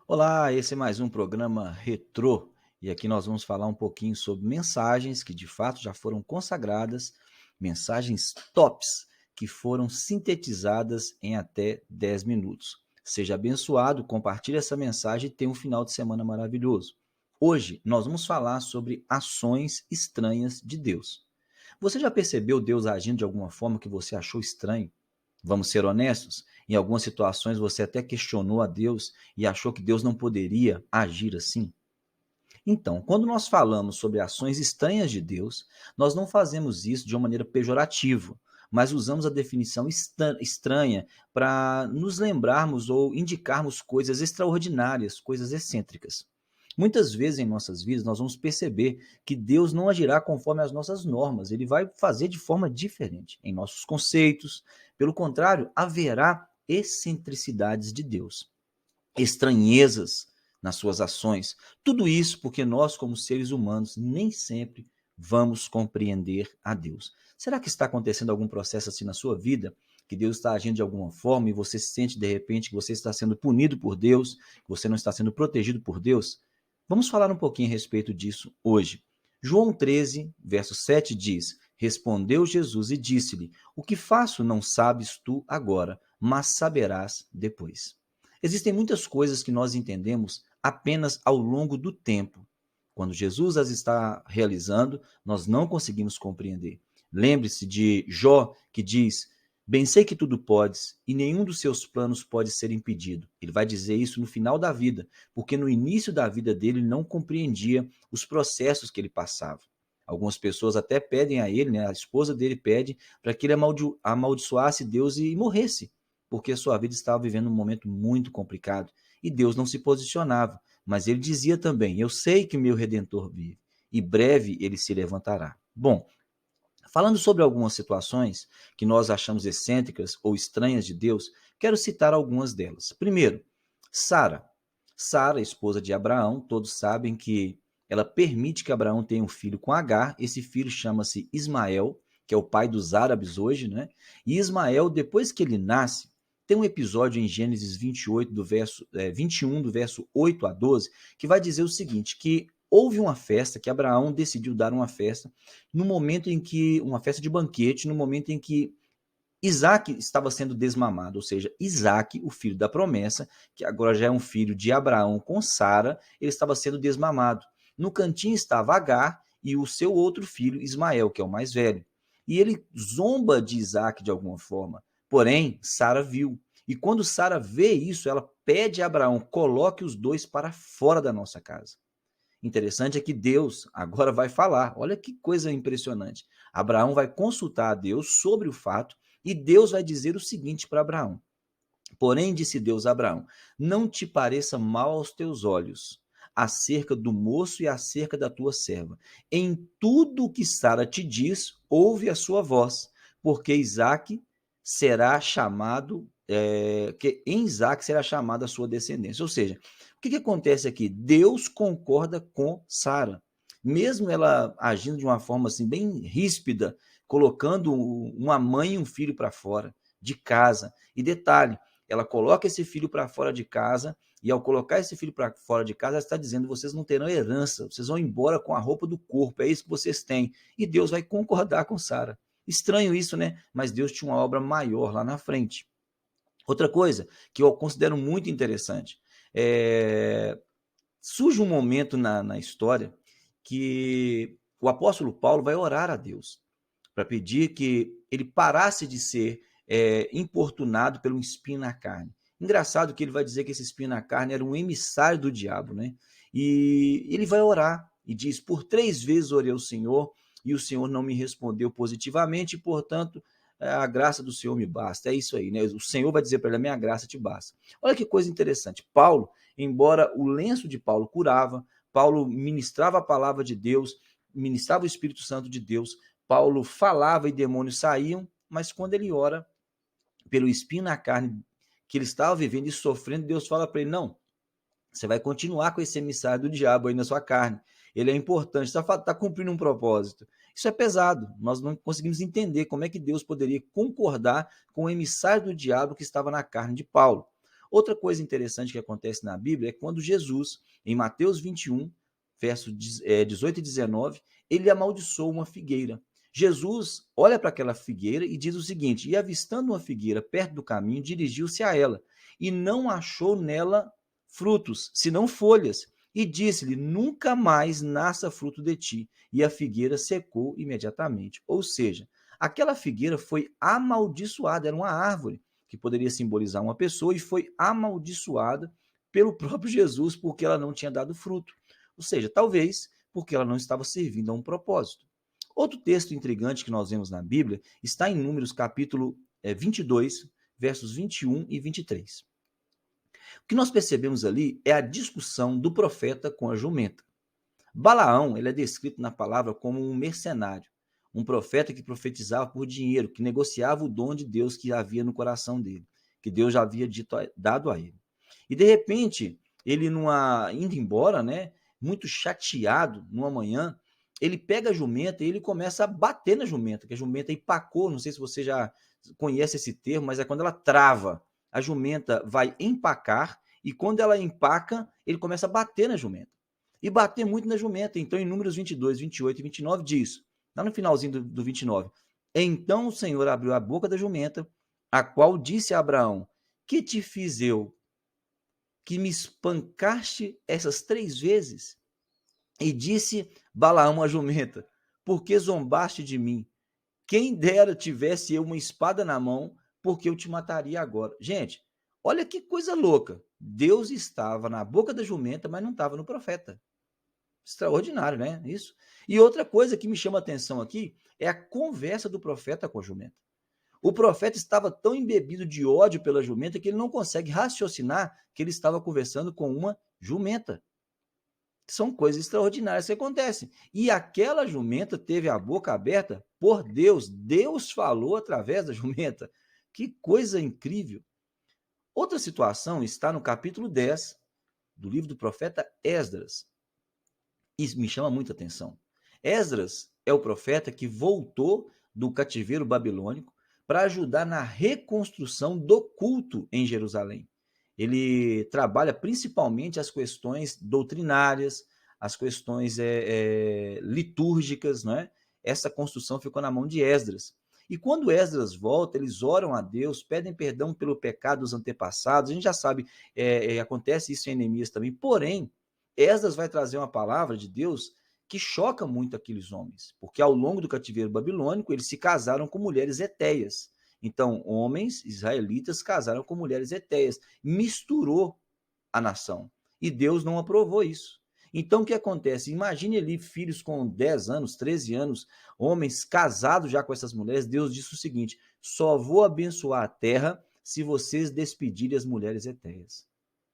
Olá, esse é mais um programa Retrô e aqui nós vamos falar um pouquinho sobre mensagens que de fato já foram consagradas, mensagens tops que foram sintetizadas em até 10 minutos. Seja abençoado, compartilhe essa mensagem e tenha um final de semana maravilhoso. Hoje nós vamos falar sobre ações estranhas de Deus. Você já percebeu Deus agindo de alguma forma que você achou estranho? Vamos ser honestos? Em algumas situações você até questionou a Deus e achou que Deus não poderia agir assim? Então, quando nós falamos sobre ações estranhas de Deus, nós não fazemos isso de uma maneira pejorativa, mas usamos a definição estranha para nos lembrarmos ou indicarmos coisas extraordinárias, coisas excêntricas. Muitas vezes em nossas vidas nós vamos perceber que Deus não agirá conforme as nossas normas, ele vai fazer de forma diferente em nossos conceitos. Pelo contrário, haverá excentricidades de Deus, estranhezas nas suas ações. Tudo isso porque nós, como seres humanos, nem sempre vamos compreender a Deus. Será que está acontecendo algum processo assim na sua vida? Que Deus está agindo de alguma forma e você sente de repente que você está sendo punido por Deus, que você não está sendo protegido por Deus? Vamos falar um pouquinho a respeito disso hoje. João 13, verso 7 diz: Respondeu Jesus e disse-lhe: O que faço não sabes tu agora, mas saberás depois. Existem muitas coisas que nós entendemos apenas ao longo do tempo. Quando Jesus as está realizando, nós não conseguimos compreender. Lembre-se de Jó, que diz: Bem sei que tudo podes, e nenhum dos seus planos pode ser impedido. Ele vai dizer isso no final da vida, porque no início da vida dele ele não compreendia os processos que ele passava. Algumas pessoas até pedem a ele, né, a esposa dele pede para que ele amaldiçoasse Deus e morresse, porque a sua vida estava vivendo um momento muito complicado e Deus não se posicionava. Mas ele dizia também: Eu sei que meu Redentor vive e breve ele se levantará. Bom, falando sobre algumas situações que nós achamos excêntricas ou estranhas de Deus, quero citar algumas delas. Primeiro, Sara. Sara, esposa de Abraão, todos sabem que ela permite que Abraão tenha um filho com Agar. Esse filho chama-se Ismael, que é o pai dos árabes hoje, né? E Ismael, depois que ele nasce, tem um episódio em Gênesis 28, 21, do verso 8 a 12, que vai dizer o seguinte, que houve uma festa, que Abraão decidiu dar uma festa, no momento em que, uma festa de banquete, no momento em que Isaac estava sendo desmamado, ou seja, Isaac, o filho da promessa, que agora já é um filho de Abraão com Sara, ele estava sendo desmamado. No cantinho estava Agar e o seu outro filho, Ismael, que é o mais velho. E ele zomba de Isaac de alguma forma. Porém, Sara viu. E quando Sara vê isso, ela pede a Abraão: coloque os dois para fora da nossa casa. Interessante é que Deus agora vai falar. Olha que coisa impressionante. Abraão vai consultar a Deus sobre o fato e Deus vai dizer o seguinte para Abraão: Porém, disse Deus a Abraão: Não te pareça mal aos teus olhos acerca do moço e acerca da tua serva. Em tudo o que Sara te diz, ouve a sua voz, porque Isaque será chamado, que em Isaque será chamada a sua descendência. Ou seja, o que acontece aqui? Deus concorda com Sara. Mesmo ela agindo de uma forma assim bem ríspida, colocando uma mãe e um filho para fora de casa. E detalhe, ela coloca esse filho para fora de casa, e ao colocar esse filho para fora de casa, ela está dizendo: vocês não terão herança, vocês vão embora com a roupa do corpo, é isso que vocês têm. E Deus vai concordar com Sara. Estranho isso, né? Mas Deus tinha uma obra maior lá na frente. Outra coisa que eu considero muito interessante, surge um momento na história que o apóstolo Paulo vai orar a Deus para pedir que ele parasse de ser importunado pelo espinho na carne. Engraçado que ele vai dizer que esse espinho na carne era um emissário do diabo, né? E ele vai orar e diz: Por 3 vezes orei ao Senhor e o Senhor não me respondeu positivamente, e, portanto, a graça do Senhor me basta. É isso aí, né? O Senhor vai dizer para ele: a minha graça te basta. Olha que coisa interessante. Paulo, embora o lenço de Paulo curava, Paulo ministrava a palavra de Deus, ministrava o Espírito Santo de Deus, Paulo falava e demônios saíam, mas quando ele ora pelo espinho na carne que ele estava vivendo e sofrendo, Deus fala para ele: não, você vai continuar com esse emissário do diabo aí na sua carne. Ele é importante, está cumprindo um propósito. Isso é pesado. Nós não conseguimos entender como é que Deus poderia concordar com o emissário do diabo que estava na carne de Paulo. Outra coisa interessante que acontece na Bíblia é quando Jesus, em Mateus 21, versos 18 e 19, ele amaldiçoou uma figueira. Jesus olha para aquela figueira e diz o seguinte: e avistando uma figueira perto do caminho, dirigiu-se a ela, e não achou nela frutos, senão folhas, e disse-lhe: nunca mais nasça fruto de ti. E a figueira secou imediatamente. Ou seja, aquela figueira foi amaldiçoada, era uma árvore que poderia simbolizar uma pessoa e foi amaldiçoada pelo próprio Jesus porque ela não tinha dado fruto. Ou seja, talvez porque ela não estava servindo a um propósito. Outro texto intrigante que nós vemos na Bíblia está em Números capítulo 22, versos 21 e 23. O que nós percebemos ali é a discussão do profeta com a jumenta. Balaão, ele é descrito na palavra como um mercenário, um profeta que profetizava por dinheiro, que negociava o dom de Deus que havia no coração dele, que Deus já havia dado a ele. E de repente, ele indo embora, né, muito chateado, numa manhã, ele pega a jumenta e ele começa a bater na jumenta, que a jumenta empacou, não sei se você já conhece esse termo, mas é quando ela trava. A jumenta vai empacar e quando ela empaca, ele começa a bater na jumenta. E bater muito na jumenta. Então, em Números 22, 28 e 29 diz, lá no finalzinho do 29, então o Senhor abriu a boca da jumenta, a qual disse a Abraão, que te fiz eu, que me espancaste essas 3 vezes? E disse Balaão à jumenta, porque zombaste de mim? Quem dera tivesse eu uma espada na mão, porque eu te mataria agora. Gente, olha que coisa louca. Deus estava na boca da jumenta, mas não estava no profeta. Extraordinário, né? Isso. E outra coisa que me chama a atenção aqui é a conversa do profeta com a jumenta. O profeta estava tão embebido de ódio pela jumenta que ele não consegue raciocinar que ele estava conversando com uma jumenta. São coisas extraordinárias que acontecem. E aquela jumenta teve a boca aberta por Deus. Deus falou através da jumenta. Que coisa incrível. Outra situação está no capítulo 10 do livro do profeta Esdras. Isso me chama muita atenção. Esdras é o profeta que voltou do cativeiro babilônico para ajudar na reconstrução do culto em Jerusalém. Ele trabalha principalmente as questões doutrinárias, as questões litúrgicas, não é? Essa construção ficou na mão de Esdras. E quando Esdras volta, eles oram a Deus, pedem perdão pelo pecado dos antepassados. A gente já sabe, acontece isso em Neemias também. Porém, Esdras vai trazer uma palavra de Deus que choca muito aqueles homens, porque ao longo do cativeiro babilônico eles se casaram com mulheres hetéias. Então, homens israelitas casaram com mulheres hetéias, misturou a nação. E Deus não aprovou isso. Então, o que acontece? Imagine ali filhos com 10 anos, 13 anos, homens casados já com essas mulheres. Deus disse o seguinte: só vou abençoar a terra se vocês despedirem as mulheres hetéias.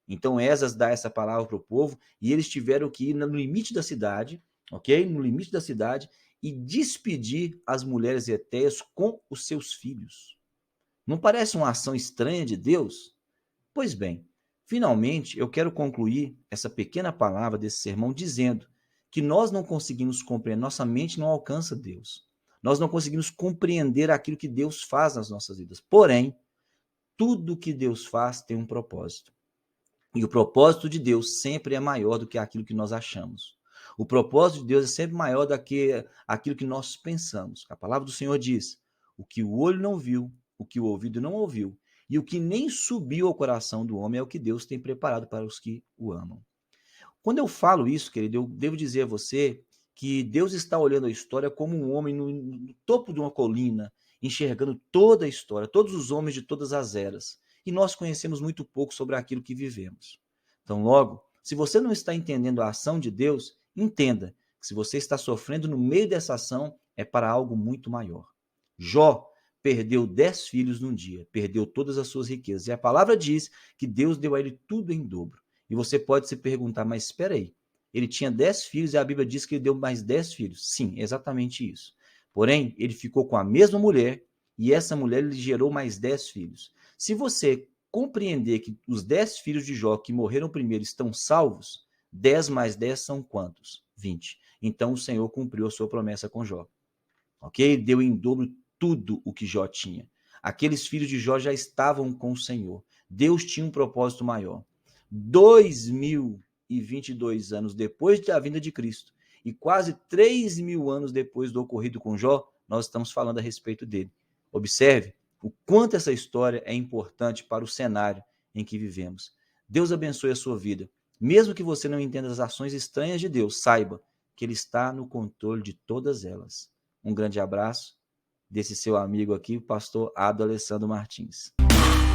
Então Esdras dá essa palavra para o povo e eles tiveram que ir no limite da cidade, ok? No limite da cidade e despedir as mulheres hetéias com os seus filhos. Não parece uma ação estranha de Deus? Pois bem, finalmente eu quero concluir essa pequena palavra desse sermão dizendo que nós não conseguimos compreender, nossa mente não alcança Deus. Nós não conseguimos compreender aquilo que Deus faz nas nossas vidas. Porém, tudo que Deus faz tem um propósito. E o propósito de Deus sempre é maior do que aquilo que nós achamos. O propósito de Deus é sempre maior do que aquilo que nós pensamos. A palavra do Senhor diz: o que o olho não viu, o que o ouvido não ouviu, e o que nem subiu ao coração do homem é o que Deus tem preparado para os que o amam. Quando eu falo isso, querido, eu devo dizer a você que Deus está olhando a história como um homem no topo de uma colina, enxergando toda a história, todos os homens de todas as eras. E nós conhecemos muito pouco sobre aquilo que vivemos. Então, logo, se você não está entendendo a ação de Deus, entenda que se você está sofrendo no meio dessa ação, é para algo muito maior. Jó perdeu 10 filhos num dia, perdeu todas as suas riquezas. E a palavra diz que Deus deu a ele tudo em dobro. E você pode se perguntar, mas espera aí, ele tinha 10 filhos e a Bíblia diz que ele deu mais 10 filhos. Sim, exatamente isso. Porém, ele ficou com a mesma mulher e essa mulher lhe gerou mais 10 filhos. Se você compreender que os 10 filhos de Jó que morreram primeiro estão salvos, 10 mais 10 são quantos? 20. Então o Senhor cumpriu a sua promessa com Jó. Ok? Ele deu em dobro tudo o que Jó tinha. Aqueles filhos de Jó já estavam com o Senhor. Deus tinha um propósito maior. 2022 anos depois da vinda de Cristo e quase 3.000 anos depois do ocorrido com Jó, nós estamos falando a respeito dele. Observe o quanto essa história é importante para o cenário em que vivemos. Deus abençoe a sua vida. Mesmo que você não entenda as ações estranhas de Deus, saiba que Ele está no controle de todas elas. Um grande abraço desse seu amigo aqui, o pastor Ado Alessandro Martins.